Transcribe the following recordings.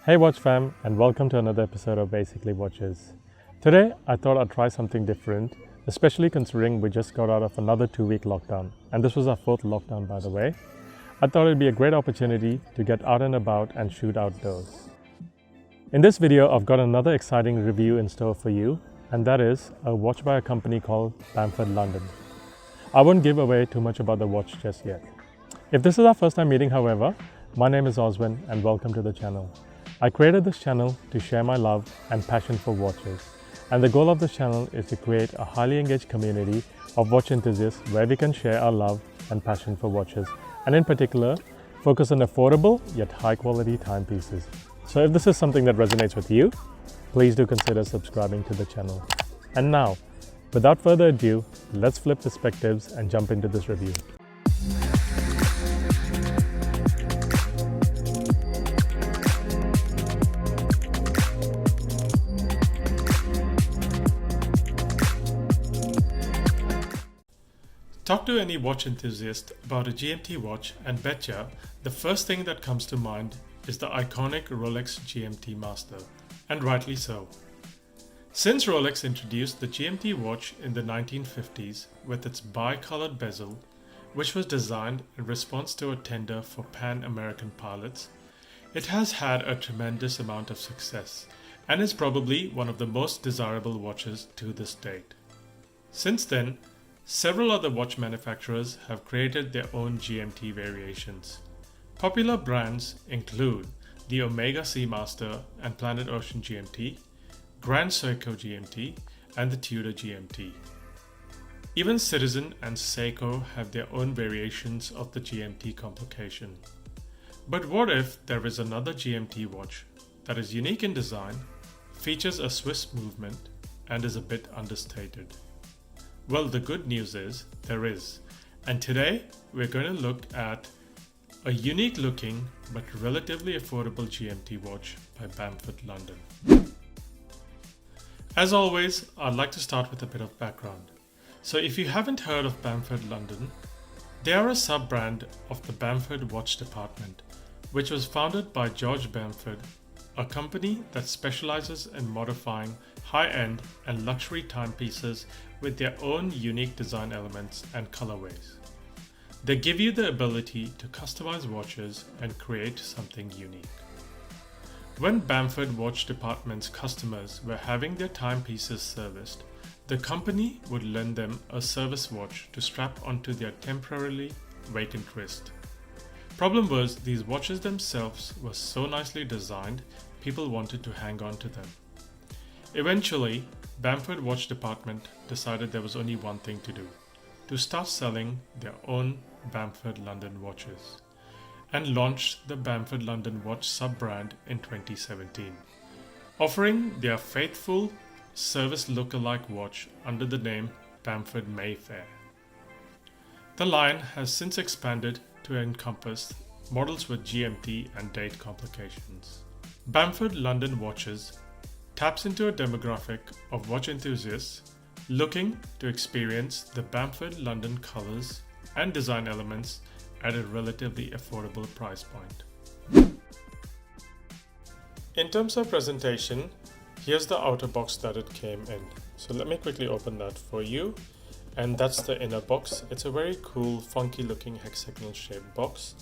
Hey Watch fam, and welcome to another episode of Basically Watches. Today I thought I'd try something different, especially considering we just got out of another 2-week lockdown, and this was our 4th lockdown by the way. I thought it'd be a great opportunity to get out and about and shoot outdoors. In this video I've got another exciting review in store for you, and that is a watch by a company called Bamford London. I won't give away too much about the watch just yet. If this is our first time meeting however, my name is Oswin and welcome to the channel. I created this channel to share my love and passion for watches, and the goal of this channel is to create a highly engaged community of watch enthusiasts where we can share our love and passion for watches, and in particular focus on affordable yet high quality timepieces. So if this is something that resonates with you, please do consider subscribing to the channel. And now, without further ado, let's flip perspectives and jump into this review. Talk to any watch enthusiast about a GMT watch and betcha the first thing that comes to mind is the iconic Rolex GMT Master, and rightly so. Since Rolex introduced the GMT watch in the 1950s with its bi-colored bezel, which was designed in response to a tender for Pan-American pilots, it has had a tremendous amount of success and is probably one of the most desirable watches to this date. Since then, several other watch manufacturers have created their own GMT variations. Popular brands include the Omega Seamaster and Planet Ocean GMT, Grand Seiko GMT, and the Tudor GMT. Even Citizen and Seiko have their own variations of the GMT complication. But what if there is another GMT watch that is unique in design, features a Swiss movement, and is a bit understated? Well, the good news is there is, and today we're going to look at a unique looking but relatively affordable GMT watch by Bamford London. As always, I'd like to start with a bit of background. So if you haven't heard of Bamford London, they are a sub-brand of the Bamford Watch Department, which was founded by George Bamford, a company that specializes in modifying high-end and luxury timepieces with their own unique design elements and colorways. They give you the ability to customize watches and create something unique. When Bamford Watch Department's customers were having their timepieces serviced, the company would lend them a service watch to strap onto their temporarily vacant wrist. Problem was, these watches themselves were so nicely designed, people wanted to hang on to them. Eventually, Bamford Watch Department decided there was only one thing to do: to start selling their own Bamford London watches, and launched the Bamford London Watch sub-brand in 2017, offering their faithful service lookalike watch under the name Bamford Mayfair. The line has since expanded to encompass models with GMT and date complications. Bamford London Watches taps into a demographic of watch enthusiasts looking to experience the Bamford London colors and design elements at a relatively affordable price point. In terms of presentation, here's the outer box that it came in. So let me quickly open that for you. And that's the inner box. It's a very cool, funky looking hexagonal shaped box.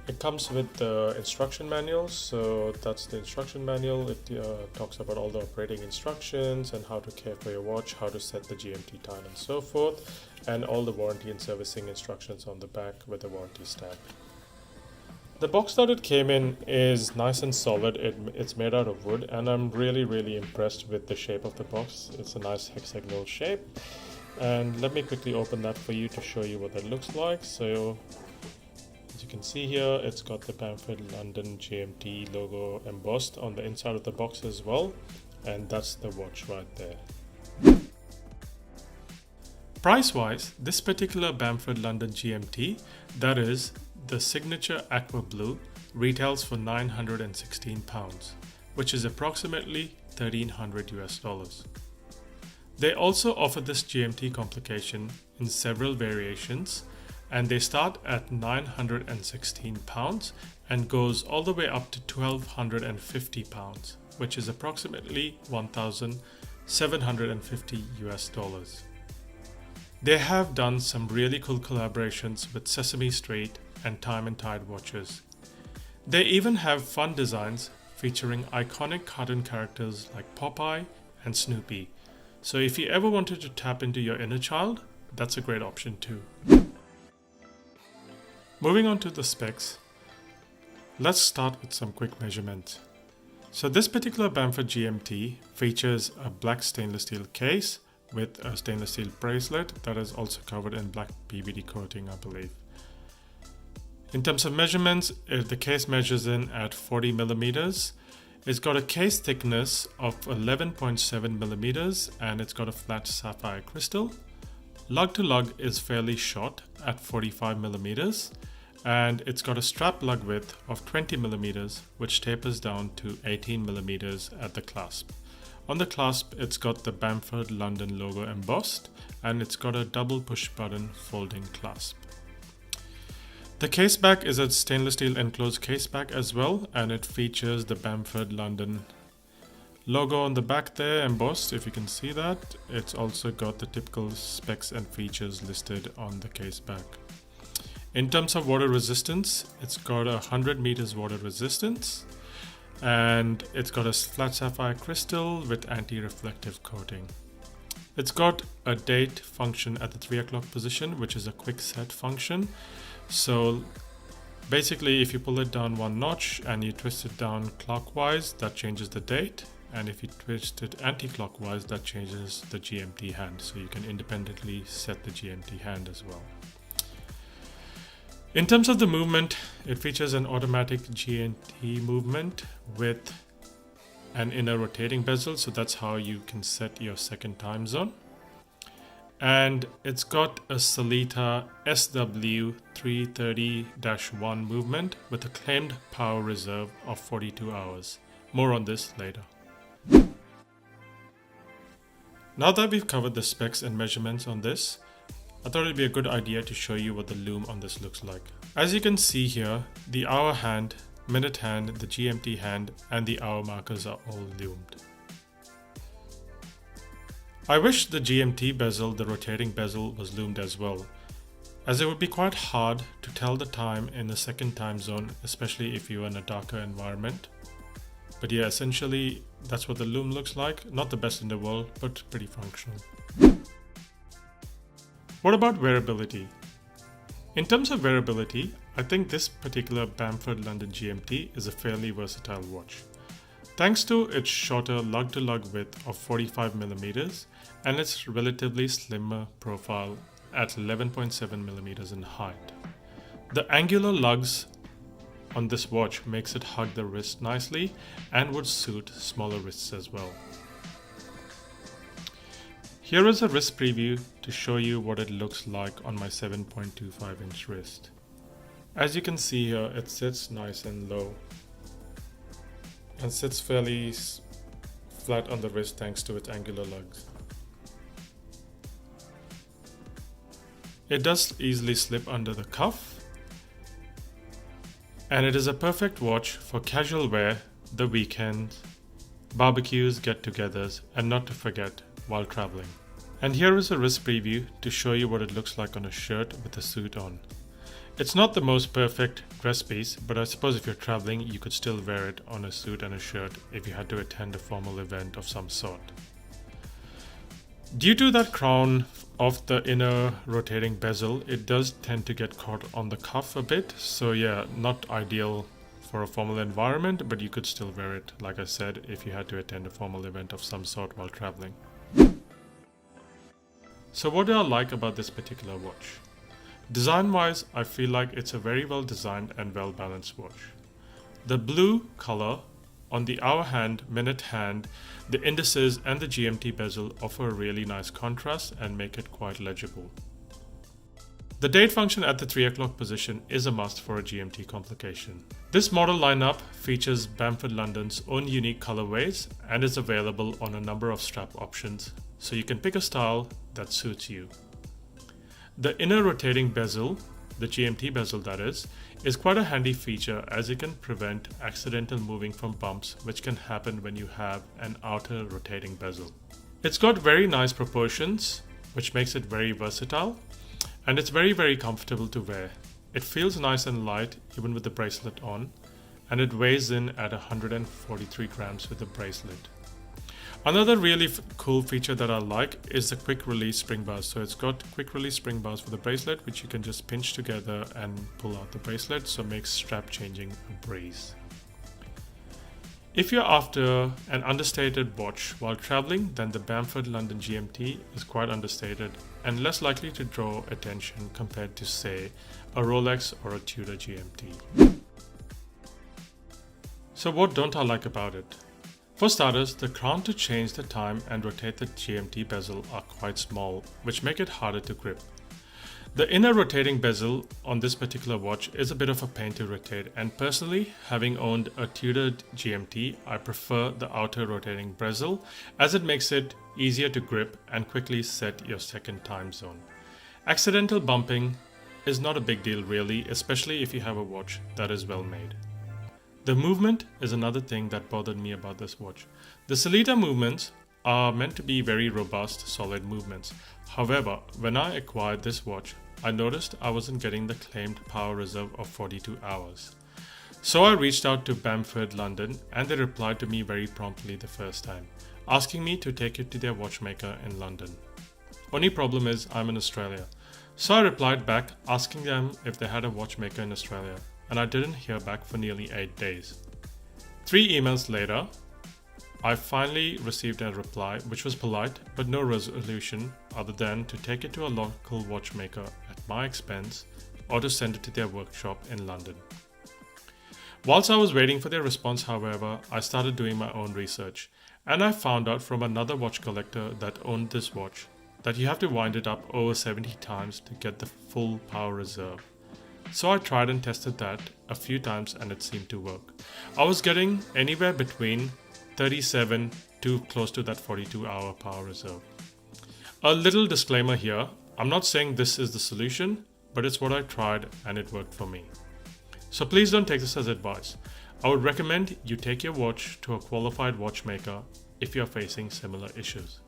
It comes with the instruction manual, so that's the instruction manual. It talks about all the operating instructions and how to care for your watch, how to set the GMT time and so forth, and all the warranty and servicing instructions on the back with a warranty stamp. The box that it came in is nice and solid. It's made out of wood, and I'm really impressed with the shape of the box. It's a nice hexagonal shape, and let me quickly open that for you to show you what that looks like. So as you can see here, it's got the Bamford London GMT logo embossed on the inside of the box as well, and that's the watch right there. Price wise, this particular Bamford London GMT, that is the signature aqua blue, retails for £916, which is approximately $1,300 US. They also offer this GMT complication in several variations, and they start at £916 and goes all the way up to 1,250 pounds, which is approximately 1,750 US dollars. They have done some really cool collaborations with Sesame Street and Time and Tide watches. They even have fun designs featuring iconic cartoon characters like Popeye and Snoopy. So if you ever wanted to tap into your inner child, that's a great option too. Moving on to the specs, let's start with some quick measurements. So this particular Bamford GMT features a black stainless steel case with a stainless steel bracelet that is also covered in black PVD coating, I believe. In terms of measurements, the case measures in at 40 millimeters. It's got a case thickness of 11.7 millimeters and it's got a flat sapphire crystal. Lug to lug is fairly short at 45 millimeters and it's got a strap lug width of 20 millimeters which tapers down to 18 millimeters at the clasp. On the clasp, it's got the Bamford London logo embossed and it's got a double push button folding clasp. The case back is a stainless steel enclosed case back as well, and it features the Bamford London logo on the back there embossed, if you can see that. It's also got the typical specs and features listed on the case back. In terms of water resistance, it's got 100 meters water resistance and it's got a flat sapphire crystal with anti-reflective coating. It's got a date function at the 3 o'clock position, which is a quick set function. So basically, if you pull it down one notch and you twist it down clockwise, that changes the date. And if you twist it anti-clockwise, that changes the GMT hand. So you can independently set the GMT hand as well. In terms of the movement, it features an automatic GMT movement with an inner rotating bezel. So that's how you can set your second time zone. And it's got a Sellita SW330-1 movement with a claimed power reserve of 42 hours. More on this later. Now that we've covered the specs and measurements on this, I thought it'd be a good idea to show you what the lume on this looks like. As you can see here, the hour hand, minute hand, the GMT hand, and the hour markers are all lumed. I wish the GMT bezel, the rotating bezel, was lumed as well, as it would be quite hard to tell the time in the second time zone, especially if you're in a darker environment. But yeah, essentially that's what the lume looks like. Not the best in the world, but pretty functional. What about wearability? In terms of wearability, I think this particular Bamford London GMT is a fairly versatile watch. Thanks to its shorter lug-to-lug width of 45 millimeters and its relatively slimmer profile at 11.7 millimeters in height. The angular lugs on this watch makes it hug the wrist nicely and would suit smaller wrists as well. Here is a wrist preview to show you what it looks like on my 7.25 inch wrist. As you can see here, it sits nice and low and sits fairly flat on the wrist thanks to its angular lugs. It does easily slip under the cuff, and it is a perfect watch for casual wear, the weekend, barbecues, get-togethers, and not to forget, while traveling. And here is a wrist preview to show you what it looks like on a shirt with a suit on. It's not the most perfect dress piece, but I suppose if you're traveling, you could still wear it on a suit and a shirt if you had to attend a formal event of some sort. Due to that crown of the inner rotating bezel, it does tend to get caught on the cuff a bit. So yeah, not ideal for a formal environment, but you could still wear it, like I said, if you had to attend a formal event of some sort while traveling. So what do I like about this particular watch? Design-wise, I feel like it's a very well designed and well balanced watch. The blue color on the hour hand, minute hand, the indices and the GMT bezel offer a really nice contrast and make it quite legible. The date function at the 3 o'clock position is a must for a GMT complication. This model lineup features Bamford London's own unique colorways and is available on a number of strap options, so you can pick a style that suits you. The inner rotating bezel, the GMT bezel that is quite a handy feature as it can prevent accidental moving from bumps which can happen when you have an outer rotating bezel. It's got very nice proportions which makes it very versatile, and it's very comfortable to wear. It feels nice and light even with the bracelet on, and it weighs in at 143 grams with the bracelet. Another really cool feature that I like is the quick release spring bars. So it's got quick release spring bars for the bracelet, which you can just pinch together and pull out the bracelet, so it makes strap changing a breeze. If you're after an understated watch while traveling, then the Bamford London GMT is quite understated and less likely to draw attention compared to, say, a Rolex or a Tudor GMT. So what don't I like about it? For starters, the crown to change the time and rotate the GMT bezel are quite small, which make it harder to grip. The inner rotating bezel on this particular watch is a bit of a pain to rotate, and personally, having owned a Tudor GMT, I prefer the outer rotating bezel as it makes it easier to grip and quickly set your second time zone. Accidental bumping is not a big deal really, especially if you have a watch that is well made. The movement is another thing that bothered me about this watch. The Sellita movements are meant to be very robust, solid movements. However, when I acquired this watch, I noticed I wasn't getting the claimed power reserve of 42 hours. So I reached out to Bamford London and they replied to me very promptly the first time, asking me to take it to their watchmaker in London. Only problem is I'm in Australia. So I replied back asking them if they had a watchmaker in Australia, and I didn't hear back for nearly 8 days. 3 emails later, I finally received a reply which was polite but no resolution other than to take it to a local watchmaker at my expense or to send it to their workshop in London. Whilst I was waiting for their response, however, I started doing my own research, and I found out from another watch collector that owned this watch that you have to wind it up over 70 times to get the full power reserve. So I tried and tested that a few times and it seemed to work. I was getting anywhere between 37 to close to that 42-hour power reserve. A little disclaimer here, I'm not saying this is the solution, but it's what I tried and it worked for me. So please don't take this as advice. I would recommend you take your watch to a qualified watchmaker if you're facing similar issues.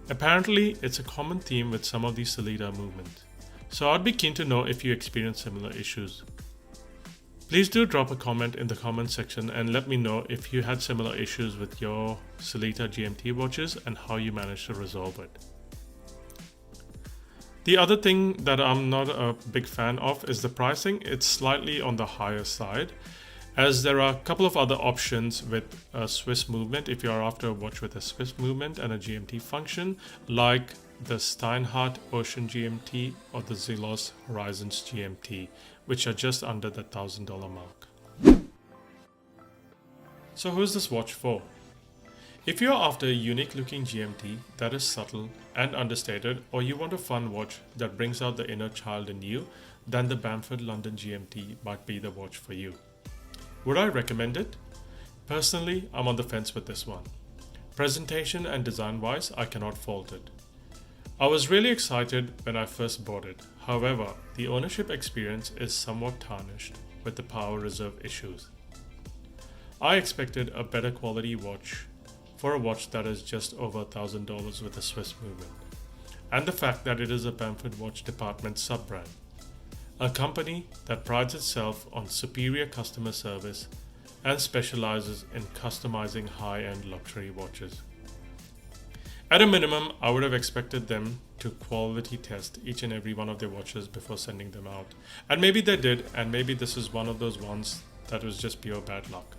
Apparently, it's a common theme with some of these Sellita movements. So I'd be keen to know if you experience similar issues. Please do drop a comment in the comment section and let me know if you had similar issues with your Sellita GMT watches and how you managed to resolve it. The other thing that I'm not a big fan of is the pricing. It's slightly on the higher side, as there are a couple of other options with a Swiss movement if you are after a watch with a Swiss movement and a GMT function, like the Steinhardt Ocean GMT or the Zelos Horizons GMT, which are just under the $1,000 mark. So who's this watch for? If you're after a unique looking GMT that is subtle and understated, or you want a fun watch that brings out the inner child in you, then the Bamford London GMT might be the watch for you. Would I recommend it? Personally, I'm on the fence with this one. Presentation and design wise, I cannot fault it. I was really excited when I first bought it. However, the ownership experience is somewhat tarnished with the power reserve issues. I expected a better quality watch for a watch that is just over $1,000 with a Swiss movement, and the fact that it is a Bamford Watch Department sub-brand, a company that prides itself on superior customer service and specializes in customizing high-end luxury watches. At a minimum, I would have expected them to quality test each and every one of their watches before sending them out. And maybe they did, and maybe this is one of those ones that was just pure bad luck.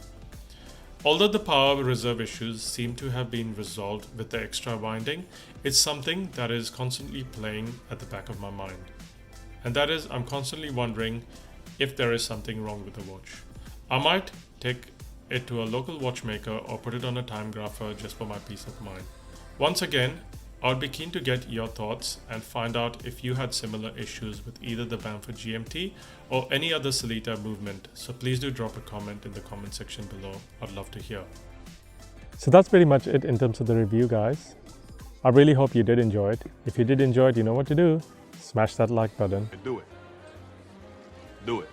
Although the power reserve issues seem to have been resolved with the extra winding, it's something that is constantly playing at the back of my mind. And that is, I'm constantly wondering if there is something wrong with the watch. I might take it to a local watchmaker or put it on a time grapher just for my peace of mind. Once again, I'd be keen to get your thoughts and find out if you had similar issues with either the Bamford GMT or any other Sellita movement. So please do drop a comment in the comment section below. I'd love to hear. So that's pretty much it in terms of the review, guys. I really hope you did enjoy it. If you did enjoy it, you know what to do. Smash that like button. Do it. Do it.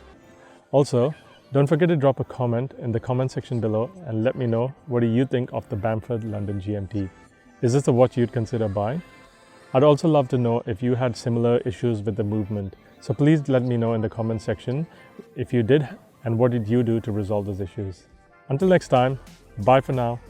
Also, don't forget to drop a comment in the comment section below and let me know what do you think of the Bamford London GMT. Is this a watch you'd consider buying? I'd also love to know if you had similar issues with the movement. So please let me know in the comment section if you did and what did you do to resolve those issues. Until next time, bye for now.